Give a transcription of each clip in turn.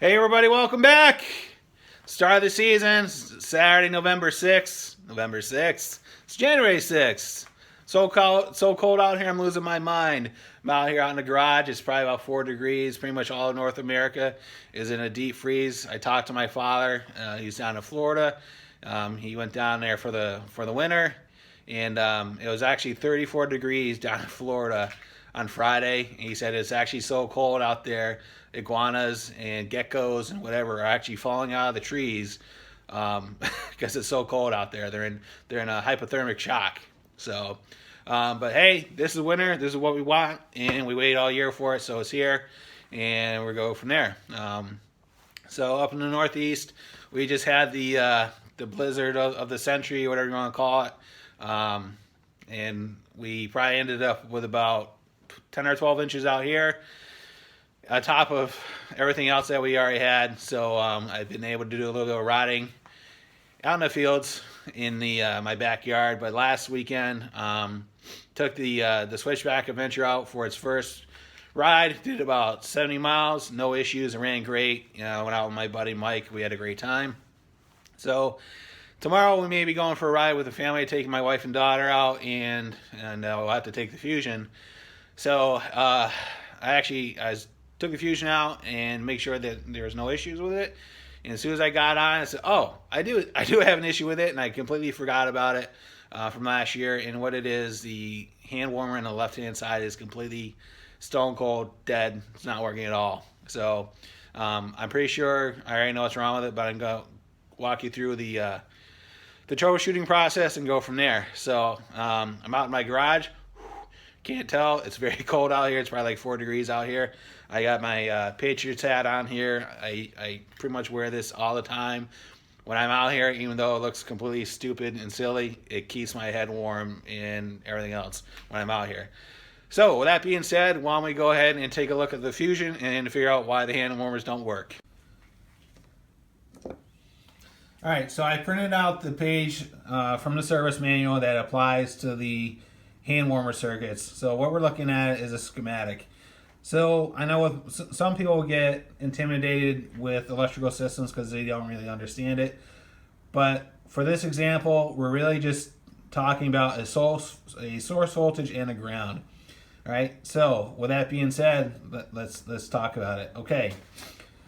Hey everybody, welcome back. Start of the season, Saturday, November 6th. November 6th. It's January 6th. So cold out here, I'm losing my mind. I'm out here out in the garage. It's probably about 4 degrees. Pretty much all of North America is in a deep freeze. I talked to my father. He's down in Florida. He went down there for the winter, and it was actually 34 degrees down in Florida on Friday. He said it's actually so cold out there, iguanas and geckos and whatever are actually falling out of the trees because it's so cold out there. They're in a hypothermic shock. So, but hey, this is winter. This is what we want, and we waited all year for it, so it's here, and we go from there. So up in the Northeast, we just had the blizzard of the century, whatever you want to call it, and we probably ended up with about 10 or 12 inches out here on top of everything else that we already had. So I've been able to do a little bit of riding out in the fields in my backyard. But last weekend, took the Switchback Adventure out for its first ride. Did about 70 miles, no issues. It ran great. Went out with my buddy Mike. We had a great time. So tomorrow we may be going for a ride with the family, taking my wife and daughter out, and we'll have to take the Fusion. So I took the Fusion out and make sure that there was no issues with it. And as soon as I got on, I said, "Oh, I do have an issue with it," and I completely forgot about it from last year. And what it is, the hand warmer on the left-hand side is completely stone cold, dead. It's not working at all. So I'm pretty sure I already know what's wrong with it, but I'm gonna walk you through the troubleshooting process and go from there. So I'm out in my garage. Can't tell. It's very cold out here. It's probably like 4 degrees out here. I got my Patriots hat on here. I pretty much wear this all the time when I'm out here, even though it looks completely stupid and silly. It keeps my head warm and everything else when I'm out here. So with that being said, why don't we go ahead and take a look at the Fusion and figure out why the hand warmers don't work. All right, so I printed out the page from the service manual that applies to the hand warmer circuits. So what we're looking at is a schematic. So I know some people get intimidated with electrical systems because they don't really understand it. But for this example, we're really just talking about a source voltage and a ground. All right. So with that being said, let's talk about it. Okay.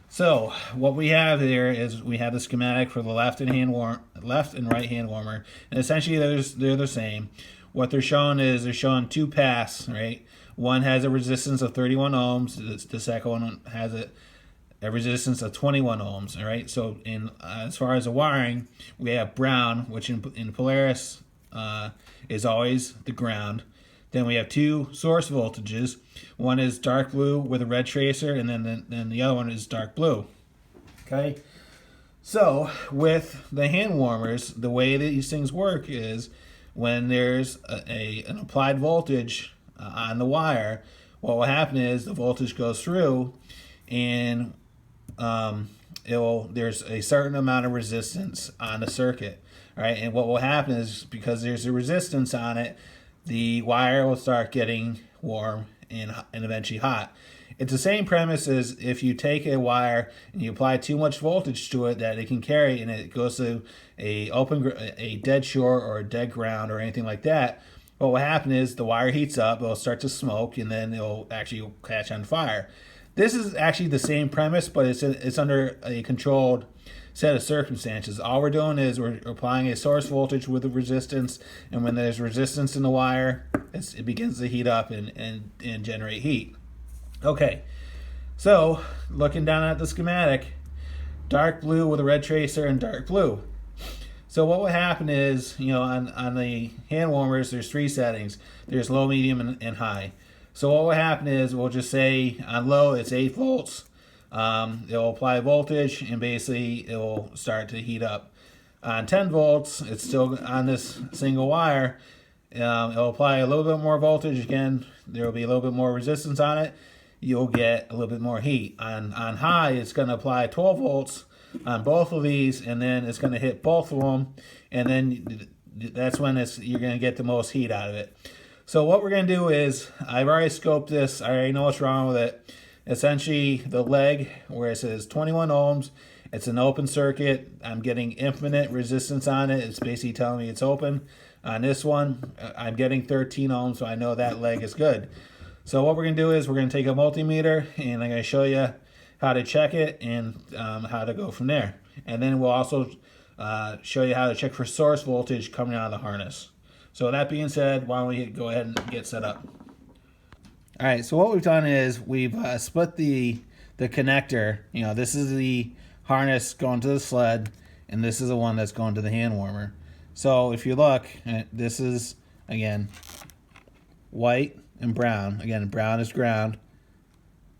So what we have here is we have the schematic for the left and right hand warmer, and essentially they're the same. What they're showing is they're showing two paths, right? One has a resistance of 31 ohms. The second one has a resistance of 21 ohms. All right. So as far as the wiring, we have brown, which in Polaris is always the ground. Then we have two source voltages. One is dark blue with a red tracer, and then the other one is dark blue. Okay. So with the hand warmers, the way that these things work is when there's an applied voltage on the wire, what will happen is the voltage goes through, and there's a certain amount of resistance on the circuit, right? And what will happen is because there's a resistance on it, the wire will start getting warm and eventually hot. It's the same premise as if you take a wire and you apply too much voltage to it that it can carry, and it goes to a dead short or a dead ground or anything like that. What will happen is the wire heats up, it'll start to smoke, and then it'll actually catch on fire. This is actually the same premise, but it's under a controlled set of circumstances. All we're doing is we're applying a source voltage with a resistance, and when there's resistance in the wire, it begins to heat up and generate heat. Okay, so looking down at the schematic, dark blue with a red tracer and dark blue. So what will happen is, on the hand warmers, there's three settings. There's low, medium, and high. So what will happen is we'll just say on low it's 8 volts. It'll apply voltage, and basically it will start to heat up. On 10 volts, it's still on this single wire. It'll apply a little bit more voltage. Again, there will be a little bit more resistance on it. You'll get a little bit more heat. On high, it's going to apply 12 volts on both of these, and then it's going to hit both of them, and then that's when you're going to get the most heat out of it. So what we're going to do is, I've already scoped this. I already know what's wrong with it. essentially the leg where it says 21 ohms, it's an open circuit. I'm getting infinite resistance on it. It's basically telling me it's open. On this one, I'm getting 13 ohms, so I know that leg is good. So what we're going to do is we're going to take a multimeter, and I'm going to show you how to check it and how to go from there. And then we'll also show you how to check for source voltage coming out of the harness. So that being said, why don't we go ahead and get set up. All right, so what we've done is we've split the connector. You know, this is the harness going to the sled, and this is the one that's going to the hand warmer. So if you look, this is, again, white and brown. Again, brown is ground,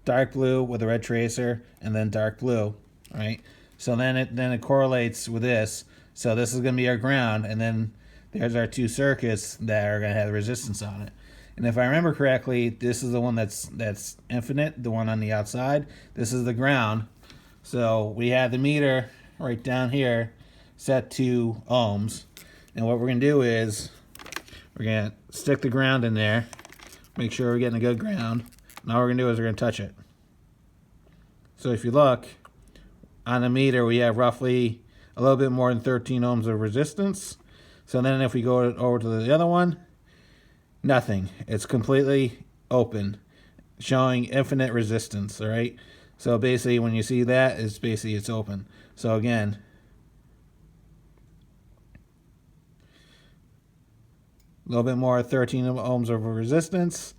dark blue with a red tracer, and then dark blue, all right? So then it correlates with this. So this is going to be our ground, and then there's our two circuits that are going to have resistance on it. And if I remember correctly, this is the one that's infinite, the one on the outside. This is the ground. So we have the meter right down here set to ohms. And what we're going to do is we're going to stick the ground in there, make sure we're getting a good ground. And all we're going to do is we're going to touch it. So if you look, on the meter we have roughly a little bit more than 13 ohms of resistance. So then if we go over to the other one, nothing. It's completely open, showing infinite resistance, all right? So basically when you see that, it's open. So again, a little bit more, 13 ohms of resistance,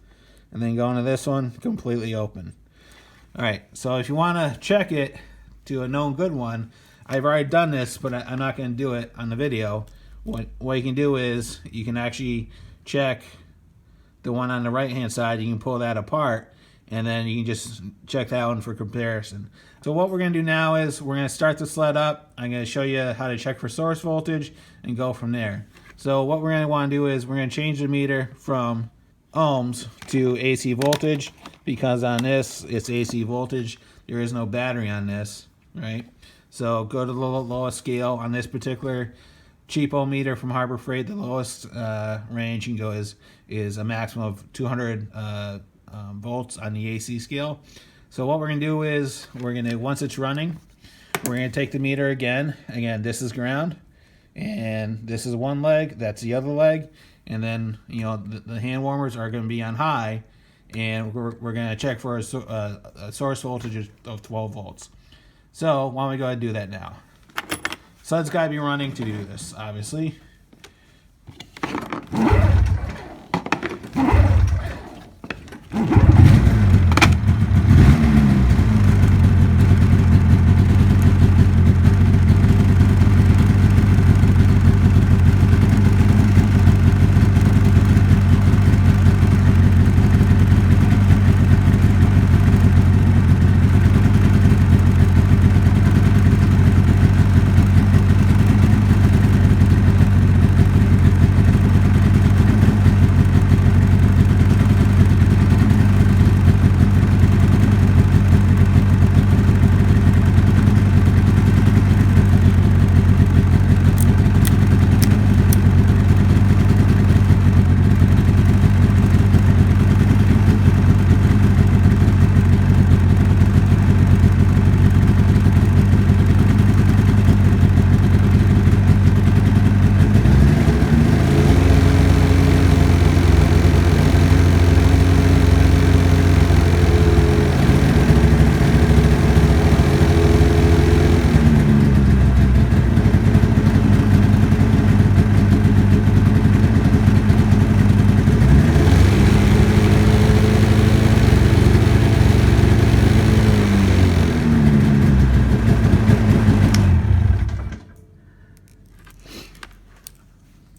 and then going to this one, completely open. All right, so if you want to check it to a known good one, I've already done this, but I'm not going to do it on the video. What you can do is you can actually check the one on the right hand side. You can pull that apart, and then you can just check that one for comparison. So what we're going to do now is we're going to start the sled up. I'm going to show you how to check for source voltage and go from there. So what we're going to want to do is we're going to change the meter from ohms to AC voltage, because on this it's AC voltage. There is no battery on this, right? So go to the lowest scale on this particular cheapo meter from Harbor Freight. The lowest range you can go is a maximum of 200 volts on the AC scale. So what we're going to do is we're going to, once it's running, we're going to take the meter again. Again, this is ground, and this is one leg, that's the other leg, and then, you know, the hand warmers are going to be on high, and we're going to check for a source voltage of 12 volts. So why don't we go ahead and do that now? So it's got to be running to do this, obviously.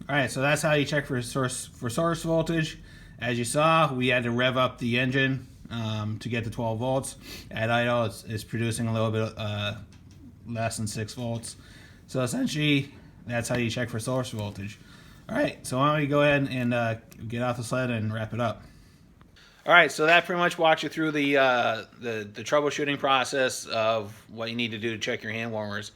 All right, so that's how you check for source voltage. As you saw, we had to rev up the engine to get to 12 volts. At idle, it's producing a little bit less than 6 volts. So essentially, that's how you check for source voltage. All right, so why don't we go ahead and get off the sled and wrap it up. All right, so that pretty much walks you through the troubleshooting process of what you need to do to check your hand warmers.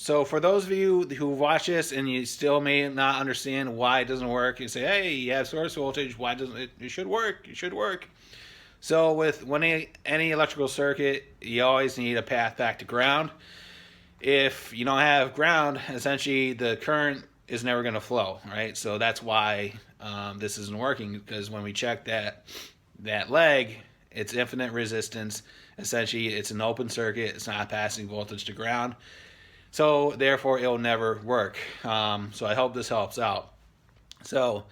So for those of you who watch this and you still may not understand why it doesn't work, you say, hey, you have source voltage, why doesn't it? It should work, it should work. So with any electrical circuit, you always need a path back to ground. If you don't have ground, essentially the current is never going to flow, right? So that's why this isn't working, because when we check that leg, it's infinite resistance. Essentially, it's an open circuit. It's not passing voltage to ground. So therefore, it'll never work. So I hope this helps out. So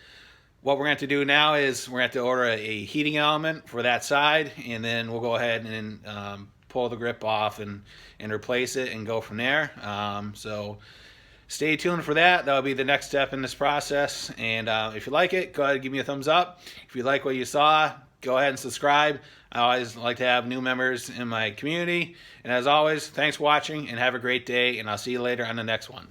what we're going to have to do now is we're going to have to order a heating element for that side, and then we'll go ahead and pull the grip off and replace it and go from there. So stay tuned for that. That'll be the next step in this process. And if you like it, go ahead and give me a thumbs up. If you like what you saw, go ahead and subscribe. I always like to have new members in my community. And as always, thanks for watching and have a great day. And I'll see you later on the next one.